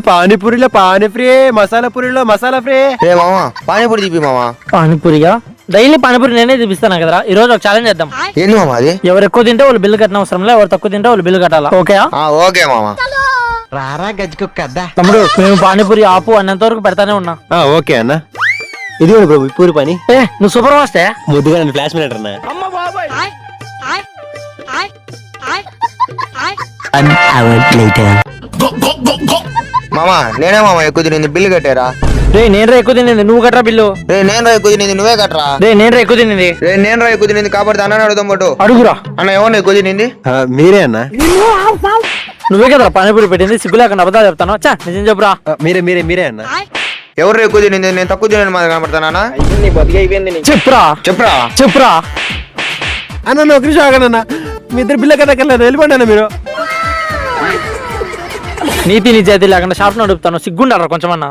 పానీపూరిలో pani free, masala పూరిలో masala free. మామా పానీపూరి తీపి మామా. పానీపూరిగా డైలీ పానీపూరి నేనే చూపిస్తాను కదరా. ఈ రోజు ఒక ఛాలెంజ్ చేద్దాం. ఏంది మామా అది? ఎవరు ఎక్కువ తింటే వాళ్ళు బిల్లు కట్టిన అవసరం లేదు, ఎవరు తక్కువ తింటే వాళ్ళు బిల్లు కట్టాలా. ఓకే ఓకే మామా. రారా గజ్జుకుక్క. తమ్ముడు మేము పానీపూరి ఆపు అన్నంత వరకు పెడతానే ఉన్నా. ఓకే అన్న. ఇది ప్రభు పూరి పని. నువ్వు సూపర్ ఫాస్ట్ ముద్దుగా నన్ను ఫ్లాష్ మినిట్ అన్న. మామా నేనే మామా ఎక్కువ తినింది, బిల్లు కట్టారా? రే నేను రా ఎక్కువ తినింది, నువ్వు కట్టరా బిల్లు. నేను రా ఎక్కువ తినింది, నువ్వే కట్టరా? రే నేను రా ఎక్కువ తినింది. నేను రా ఎక్కువ తినింది కాబట్టి అన్న అడుగుదాం పట్టు. అడుగురా. అన్న ఎవరు ఎక్కువ తినింది? మీరే అన్న. నువ్వే కదరా పానీపూరి పెట్టింది, సిగ్గు లేకుండా అబద్ధాలు చెప్తాను. చా నిజం చెప్పురా. మీరే అన్న. ఎవరు ఎక్కువ తినింది? నేను తక్కువ తినని మాది కనపడతానా? చెప్పురా చెప్పురా. అన్న ఒక నిమిషం ఆగనన్న. మీ ఇద్దరు బిల్ల కట్టకెళ్ళారు, వెళ్ళిపోండి అన్న మీరు. నీతి నిజాయితీ లేకుండా షాప్ నడుపుతాను, సిగ్గుండారా కొంచెమన్నా.